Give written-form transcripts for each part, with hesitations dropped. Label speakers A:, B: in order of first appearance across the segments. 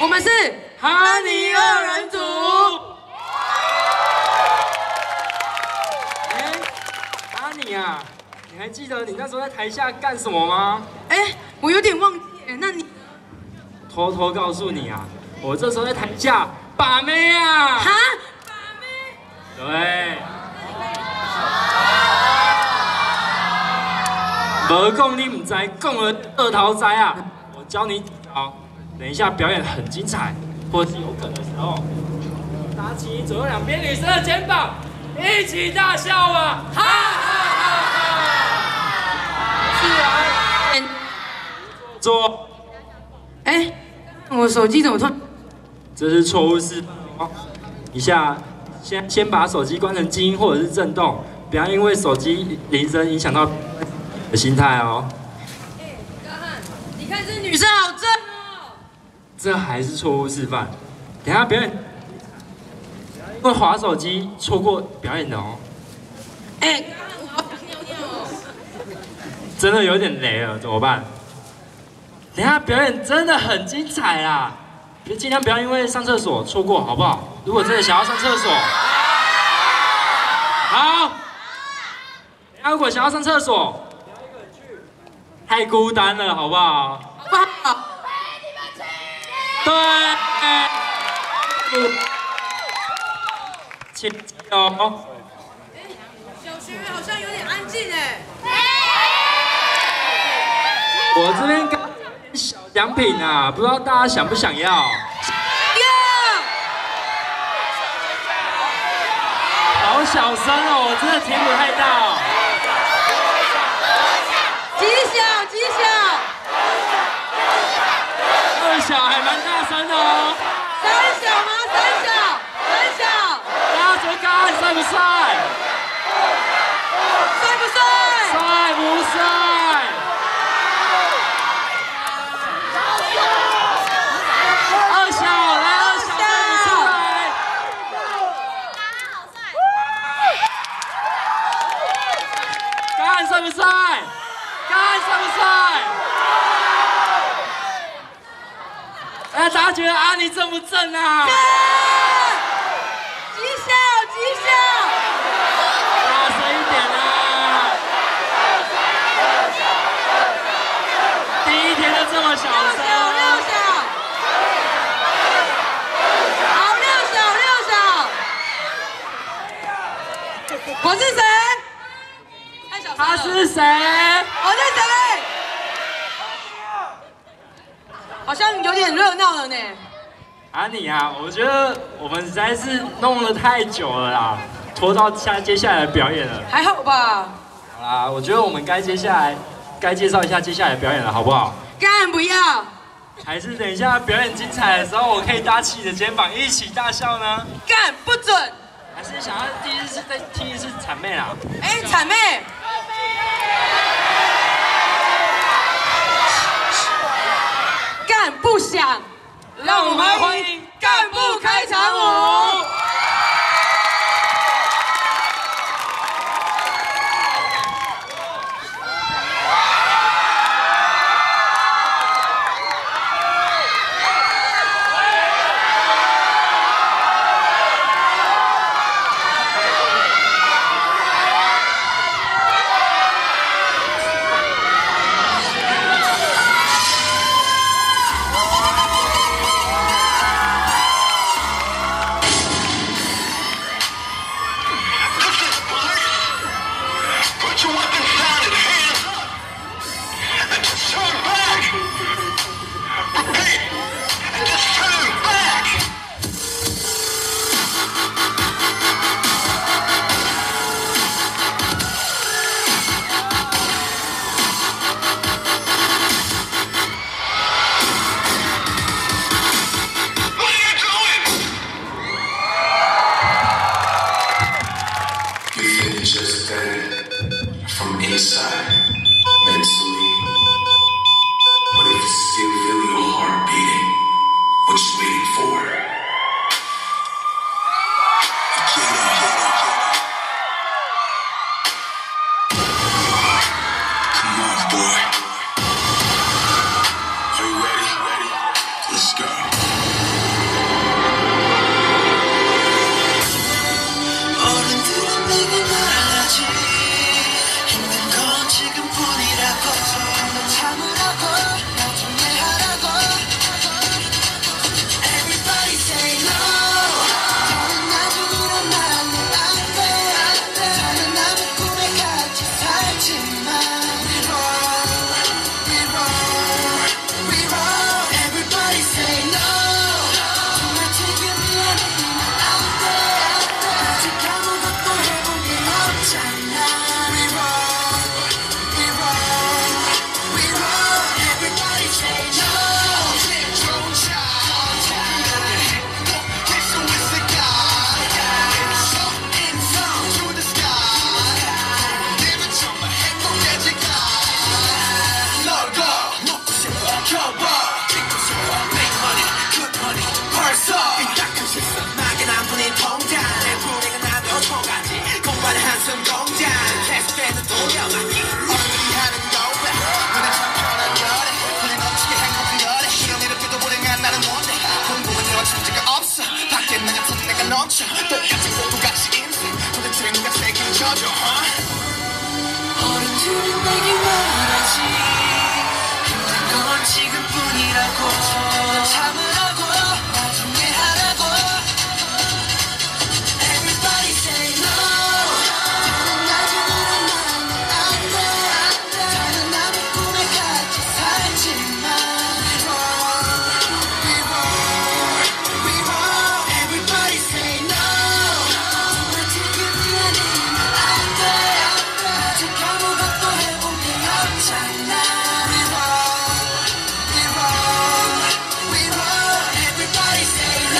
A: 们是哈尼二人组。
B: 哈尼啊，你还记得你那时候在台下干什么吗？
A: 我有点忘记，那你
B: 偷偷告诉你啊，我这时候在台下把妹啊！
A: 哈？
B: 对。无讲你唔知，讲了二头知啊！我教你好，等一下表演很精彩，或是有梗的时候，搭起左右两边女生的肩膀，一起大笑吧！哈哈哈哈！自然做。
A: 我手机怎么突然？
B: 这是错误示范。一下，先把手机关成静音或者是震动，不要因为手机铃声影响到的心态哦。
A: 高汉，你看这女生好正哦。
B: 这还是错误示范。等一下表演，因为滑手机错过表演的哦。
A: 高汉，我要尿尿哦。
B: 真的有点雷了，怎么办？等一下表演真的很精彩啦，尽量不要因为上厕所错过，好不好？如果真的想要上厕所，好。等一下如果想要上厕所，太孤单了，好不好？
A: 不好。
B: 对。请哦。
A: 小学好像有点安静哎。
B: 我这边刚小奖品啊，不知道大家想不想要？好小声哦，我真的听不太到。
A: 极小极小。
B: 二小还蛮大声的哦。
A: 三小吗？三小。
B: 大家觉得高汉帅不帅？
A: 帅不帅？
B: 帅不帅？二小来，二小帅不帅？高汉帅不帅？高汉帅不帅？大家觉得阿尼正不正啊？
A: 极小。
B: 大声一点啊！第一天就这么小声。
A: 六小。好，六小。我是谁？
B: 他是谁？
A: 我是谁？好像有点热闹了呢。
B: 啊你啊，我觉得我们实在是弄了太久了啦，拖到接下来的表演了。
A: 还好吧。
B: 好啦，我觉得我们该介绍一下接下来的表演了，好不好？
A: 当然不要。
B: 还是等一下表演精彩的时候，我可以搭起你的肩膀一起大笑呢？
A: 干不准。
B: 还是想要第一次再听一次谄媚啦？
A: 谄媚。干不想。
B: 让我们欢迎干部开场舞。
C: Let's go. 이제는 내게 말하지 힘든 건 지금뿐이라고 넌 참으라고 나중에 하라고 Everybody say no 나중에는 나는 안돼 다른 남의 꿈에 같이 살지만 We won't Everybody say no 정말 지금이 아니면 안돼 아직 아무것도 해본 게 없잖아 We won't Everybody say no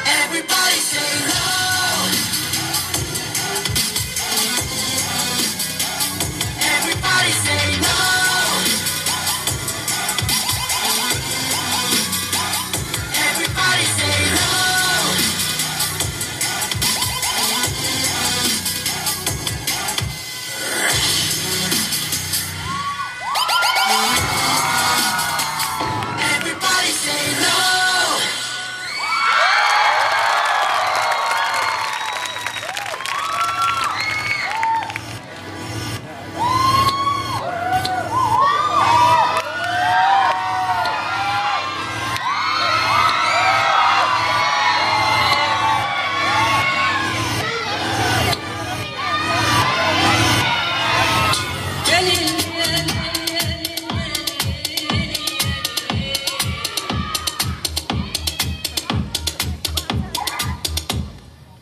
C: Everybody say no Everybody say no Everybody say no Everybody say no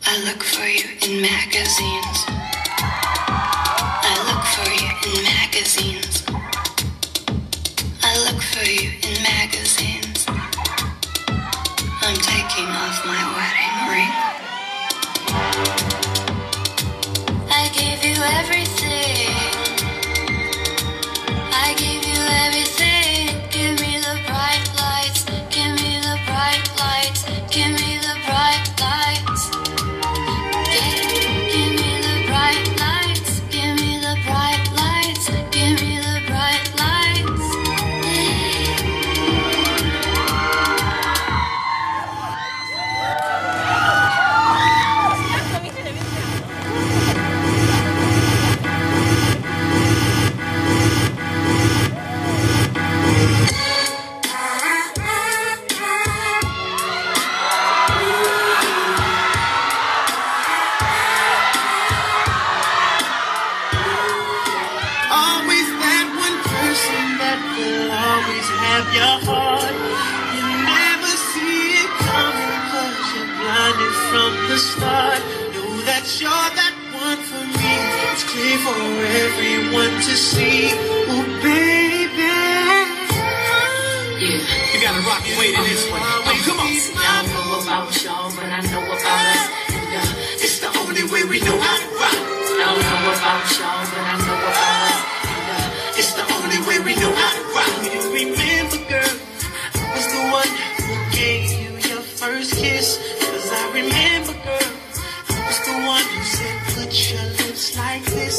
C: I look for you in magazines. I look for you in magazines. I look for you in magazines. I'm taking off my wedding ring. I gave you everything. I gave you everything. Give me the bright lights. Give me the bright lights. Give me the bright lights. Give me the bright lights. Give me the bright lights. Give me the bright lights. Always that one person that will always have your heart. You never see it coming 'cause you're blinded from the start. Know that you're that one for me. It's clear for everyone to see. Oh, baby. Yeah, you gotta rock and wait in this one. Oh, come on.
D: Y'all know about y'all, but I know about us. And it's the only way we know how to rock. Y'all know about y'all, but I know about us. And it's the only way we know how to rock.
C: You remember, girl, I was the one who gave you your first kiss. 'Cause I remember, girl, I was the one who said, put your lips like this.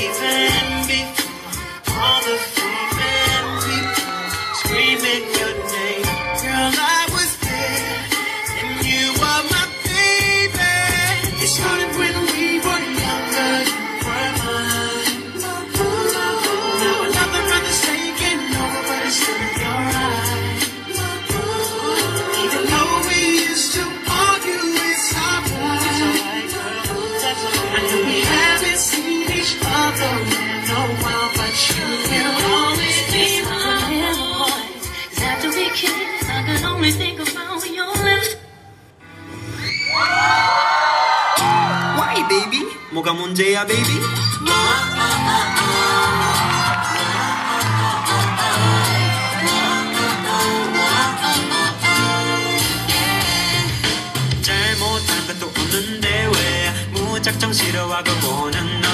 C: Even before all the fame and people screaming your name. Girl, I was there, and you were my baby. It started when we were younger, you were mine. Now another brother's taking over, but it's still in your eyes. Even though we used to argue, it's alright, girl. That's alright. I know we haven't seen each other in a while, but you will always be mine.
D: 'Cause after we kiss, I can only think about your lips.
E: Why, baby? 뭐가 문제야, baby? 잘못한 것도 없는데 왜 무작정 싫어하고 보는 너?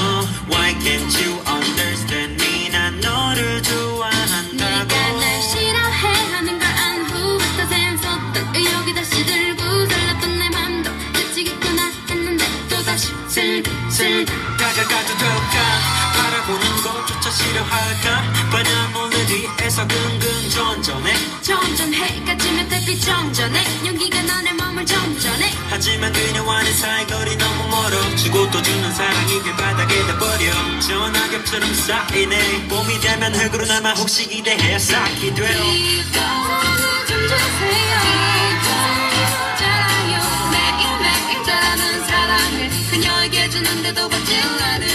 E: Why can't you understand me? 난 너를 좋아한다고.
D: 네가 날 싫어해 하는 걸 안 후부터 샘솟던 의욕이 다시 들고 설렜던 내 맘도 그치겠구나 했는데 또다시 슬슬
E: 다가가도 될까? 바라보는 것조차 너조차 싫어할까 반야 몰래 뒤에서 긍긍 전전해
A: 해까지면 달빛 정전해 용기가 너의 마음을 정전해
E: 하지만 그녀와는 사이거리 너무 멀어 주고 또 주는 사랑이 그 바닥에다 버려 전화겹처럼 쌓이네 봄이 되면 흙으로 남아 혹시 기대해 쌓기 돼요
A: 이거는 좀 주세요 자라요 매일매일 자라는 사랑을 그녀에게 주는데도 받질 않을